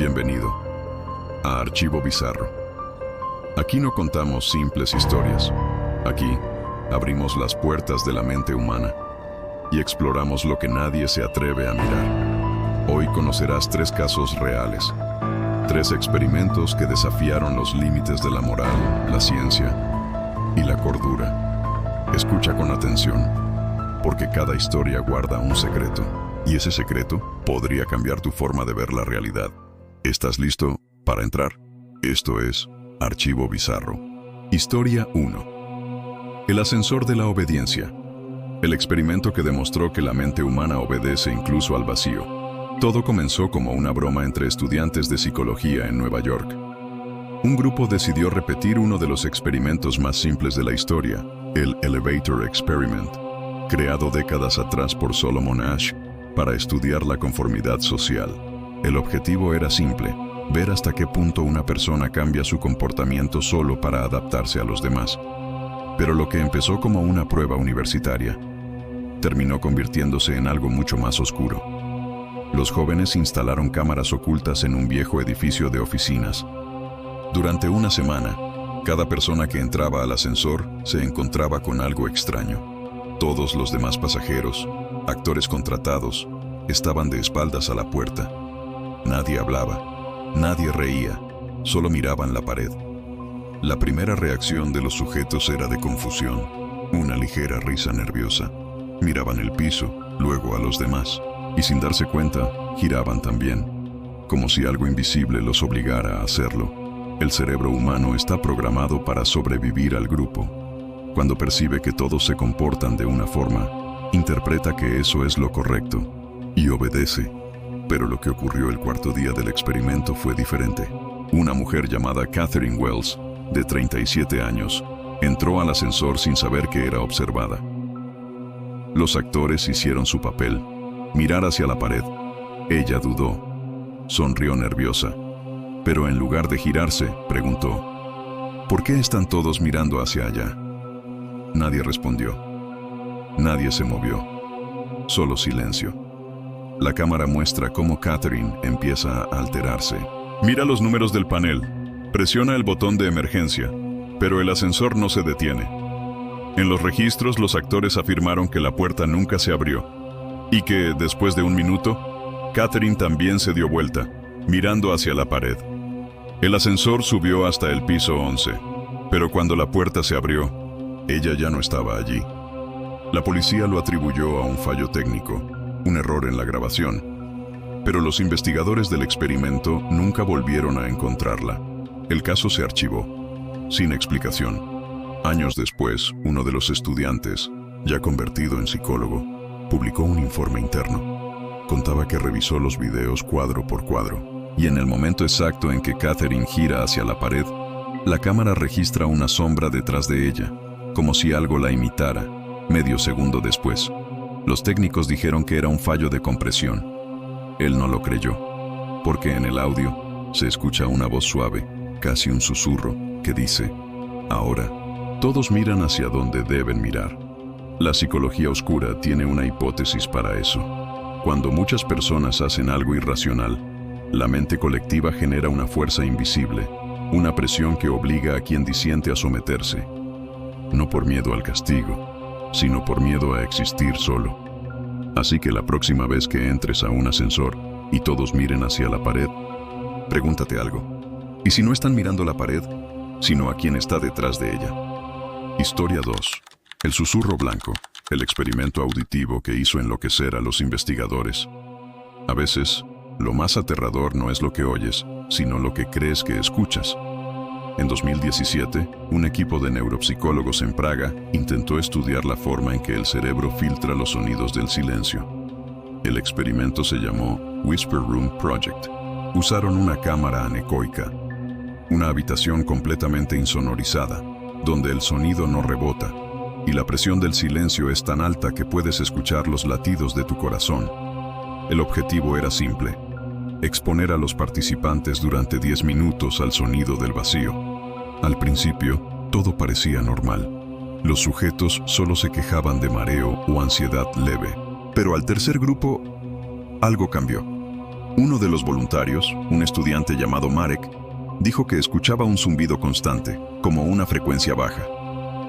Bienvenido a Archivo Bizarro. Aquí no contamos simples historias. Aquí abrimos las puertas de la mente humana y exploramos lo que nadie se atreve a mirar. Hoy conocerás 3 casos reales, 3 experimentos que desafiaron los límites de la moral, la ciencia y la cordura. Escucha con atención, porque cada historia guarda un secreto, y ese secreto podría cambiar tu forma de ver la realidad. ¿Estás listo para entrar? Esto es Archivo Bizarro. Historia 1. El ascensor de la obediencia. El experimento que demostró que la mente humana obedece incluso al vacío. Todo comenzó como una broma entre estudiantes de psicología en Nueva York. Un grupo decidió repetir uno de los experimentos más simples de la historia, el Elevator Experiment, creado décadas atrás por Solomon Asch para estudiar la conformidad social. El objetivo era simple: ver hasta qué punto una persona cambia su comportamiento solo para adaptarse a los demás. Pero lo que empezó como una prueba universitaria terminó convirtiéndose en algo mucho más oscuro. Los jóvenes instalaron cámaras ocultas en un viejo edificio de oficinas. Durante una semana, cada persona que entraba al ascensor se encontraba con algo extraño. Todos los demás pasajeros, actores contratados, estaban de espaldas a la puerta. Nadie hablaba, nadie reía, solo miraban la pared. La primera reacción de los sujetos era de confusión, una ligera risa nerviosa. Miraban el piso, luego a los demás, y sin darse cuenta, giraban también, como si algo invisible los obligara a hacerlo. El cerebro humano está programado para sobrevivir al grupo. Cuando percibe que todos se comportan de una forma, interpreta que eso es lo correcto y obedece. Pero lo que ocurrió el cuarto día del experimento fue diferente. Una mujer llamada Catherine Wells, de 37 años, entró al ascensor sin saber que era observada. Los actores hicieron su papel: mirar hacia la pared. Ella dudó, sonrió nerviosa, pero en lugar de girarse, preguntó: ¿por qué están todos mirando hacia allá? Nadie respondió. Nadie se movió. Solo silencio. La cámara muestra cómo Catherine empieza a alterarse. Mira los números del panel. Presiona el botón de emergencia, pero el ascensor no se detiene. En los registros, los actores afirmaron que la puerta nunca se abrió y que, después de un minuto, Catherine también se dio vuelta, mirando hacia la pared. El ascensor subió hasta el piso 11, pero cuando la puerta se abrió, ella ya no estaba allí. La policía lo atribuyó a un fallo técnico, un error en la grabación, pero los investigadores del experimento nunca volvieron a encontrarla. El caso se archivó, sin explicación. Años después, uno de los estudiantes, ya convertido en psicólogo, publicó un informe interno. Contaba que revisó los videos cuadro por cuadro, y en el momento exacto en que Catherine gira hacia la pared, la cámara registra una sombra detrás de ella, como si algo la imitara, medio segundo después. Los técnicos dijeron que era un fallo de compresión. Él no lo creyó, porque en el audio se escucha una voz suave, casi un susurro, que dice: ahora, todos miran hacia donde deben mirar. La psicología oscura tiene una hipótesis para eso. Cuando muchas personas hacen algo irracional, la mente colectiva genera una fuerza invisible, una presión que obliga a quien disiente a someterse. No por miedo al castigo, sino por miedo a existir solo. Así que la próxima vez que entres a un ascensor y todos miren hacia la pared, pregúntate algo. ¿Y si no están mirando la pared, sino a quien está detrás de ella? Historia 2. El susurro blanco, el experimento auditivo que hizo enloquecer a los investigadores. A veces, lo más aterrador no es lo que oyes, sino lo que crees que escuchas. En 2017, un equipo de neuropsicólogos en Praga intentó estudiar la forma en que el cerebro filtra los sonidos del silencio. El experimento se llamó Whisper Room Project. Usaron una cámara anecoica, una habitación completamente insonorizada, donde el sonido no rebota, y la presión del silencio es tan alta que puedes escuchar los latidos de tu corazón. El objetivo era simple: exponer a los participantes durante 10 minutos al sonido del vacío. Al principio, todo parecía normal. Los sujetos solo se quejaban de mareo o ansiedad leve. Pero al tercer grupo, algo cambió. Uno de los voluntarios, un estudiante llamado Marek, dijo que escuchaba un zumbido constante, como una frecuencia baja.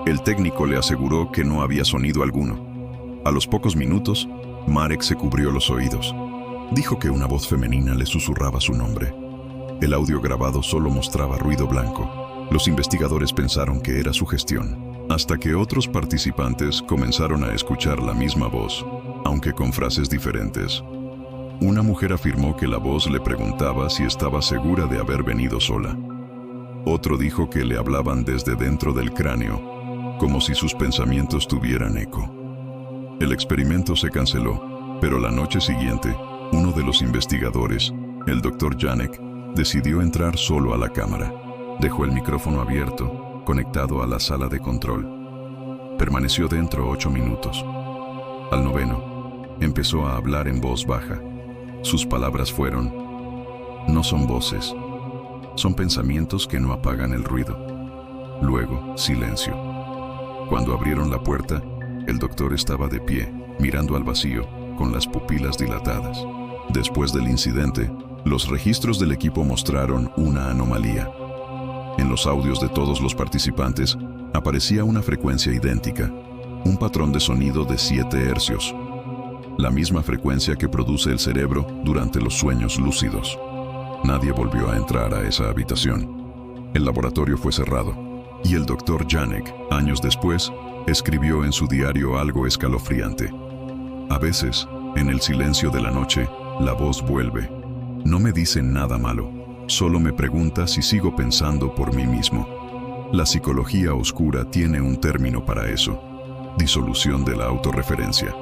El técnico le aseguró que no había sonido alguno. A los pocos minutos, Marek se cubrió los oídos. Dijo que una voz femenina le susurraba su nombre. El audio grabado solo mostraba ruido blanco. Los investigadores pensaron que era sugestión, hasta que otros participantes comenzaron a escuchar la misma voz, aunque con frases diferentes. Una mujer afirmó que la voz le preguntaba si estaba segura de haber venido sola. Otro dijo que le hablaban desde dentro del cráneo, como si sus pensamientos tuvieran eco. El experimento se canceló, pero la noche siguiente, uno de los investigadores, el Dr. Janek, decidió entrar solo a la cámara. Dejó el micrófono abierto, conectado a la sala de control. Permaneció dentro 8 minutos. Al noveno, empezó a hablar en voz baja. Sus palabras fueron: "No son voces, son pensamientos que no apagan el ruido". Luego, silencio. Cuando abrieron la puerta, el doctor estaba de pie, mirando al vacío, con las pupilas dilatadas. Después del incidente, los registros del equipo mostraron una anomalía. En los audios de todos los participantes aparecía una frecuencia idéntica, un patrón de sonido de 7 hercios, la misma frecuencia que produce el cerebro durante los sueños lúcidos. Nadie volvió a entrar a esa habitación. El laboratorio fue cerrado, y el Dr. Janek, años después, escribió en su diario algo escalofriante. A veces, en el silencio de la noche, la voz vuelve. No me dice nada malo, solo me pregunta si sigo pensando por mí mismo. La psicología oscura tiene un término para eso: disolución de la autorreferencia.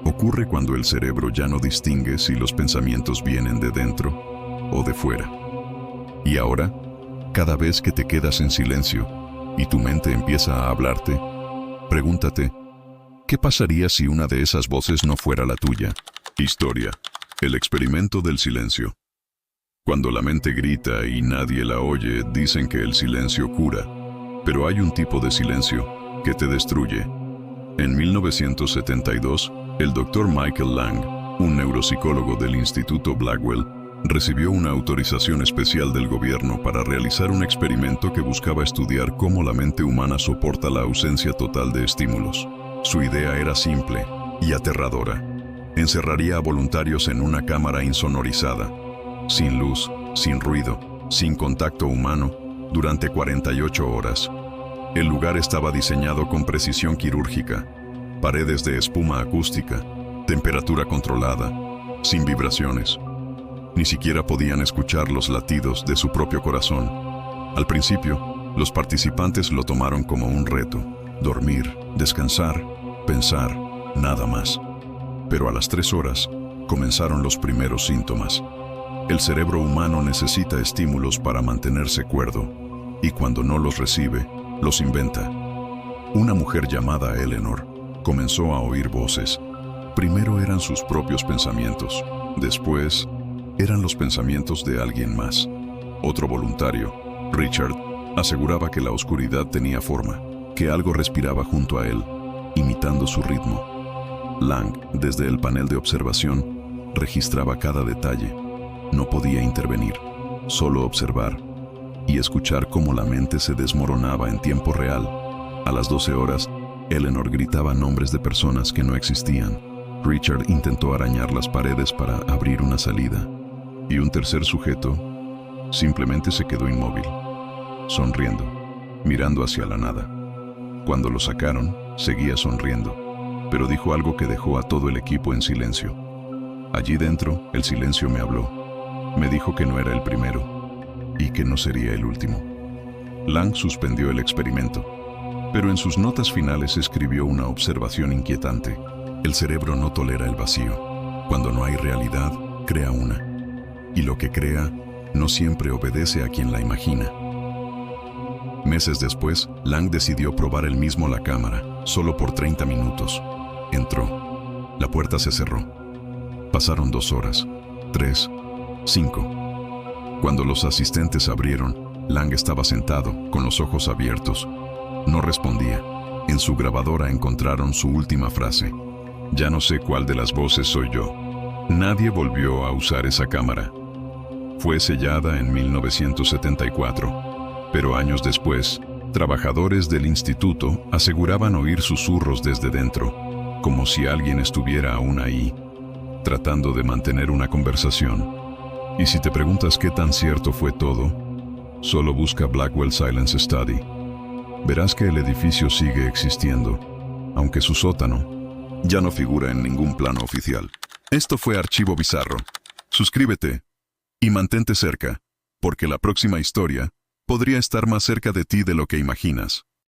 Ocurre cuando el cerebro ya no distingue si los pensamientos vienen de dentro o de fuera. Y ahora, cada vez que te quedas en silencio y tu mente empieza a hablarte, pregúntate: ¿qué pasaría si una de esas voces no fuera la tuya? Historia: el experimento del silencio. Cuando la mente grita y nadie la oye, dicen que el silencio cura, pero hay un tipo de silencio que te destruye. En 1972, el Dr. Michael Lang, un neuropsicólogo del Instituto Blackwell, recibió una autorización especial del gobierno para realizar un experimento que buscaba estudiar cómo la mente humana soporta la ausencia total de estímulos. Su idea era simple y aterradora. Encerraría a voluntarios en una cámara insonorizada, sin luz, sin ruido, sin contacto humano, durante 48 horas. El lugar estaba diseñado con precisión quirúrgica, paredes de espuma acústica, temperatura controlada, sin vibraciones. Ni siquiera podían escuchar los latidos de su propio corazón. Al principio, los participantes lo tomaron como un reto: dormir, descansar, pensar, nada más. Pero a las 3 horas, comenzaron los primeros síntomas. El cerebro humano necesita estímulos para mantenerse cuerdo, y cuando no los recibe, los inventa. Una mujer llamada Eleanor comenzó a oír voces. Primero eran sus propios pensamientos, después eran los pensamientos de alguien más. Otro voluntario, Richard, aseguraba que la oscuridad tenía forma, que algo respiraba junto a él, imitando su ritmo. Lang, desde el panel de observación, registraba cada detalle. No podía intervenir, solo observar y escuchar cómo la mente se desmoronaba en tiempo real. A las 12 horas, Eleanor gritaba nombres de personas que no existían. Richard intentó arañar las paredes para abrir una salida, y un tercer sujeto simplemente se quedó inmóvil, sonriendo, mirando hacia la nada. Cuando lo sacaron, seguía sonriendo, pero dijo algo que dejó a todo el equipo en silencio. Allí dentro, el silencio me habló. Me dijo que no era el primero y que no sería el último. Lang suspendió el experimento, pero en sus notas finales escribió una observación inquietante: el cerebro no tolera el vacío. Cuando no hay realidad, crea una. Y lo que crea no siempre obedece a quien la imagina. Meses después, Lang decidió probar él mismo la cámara, solo por 30 minutos. Entró. La puerta se cerró. Pasaron 2 horas, 3, 5. Cuando los asistentes abrieron, Lang estaba sentado, con los ojos abiertos. No respondía. En su grabadora encontraron su última frase: "Ya no sé cuál de las voces soy yo". Nadie volvió a usar esa cámara. Fue sellada en 1974, pero años después, trabajadores del instituto aseguraban oír susurros desde dentro, como si alguien estuviera aún ahí, tratando de mantener una conversación. Y si te preguntas qué tan cierto fue todo, solo busca Blackwell Silence Study. Verás que el edificio sigue existiendo, aunque su sótano ya no figura en ningún plano oficial. Esto fue Archivo Bizarro. Suscríbete y mantente cerca, porque la próxima historia podría estar más cerca de ti de lo que imaginas.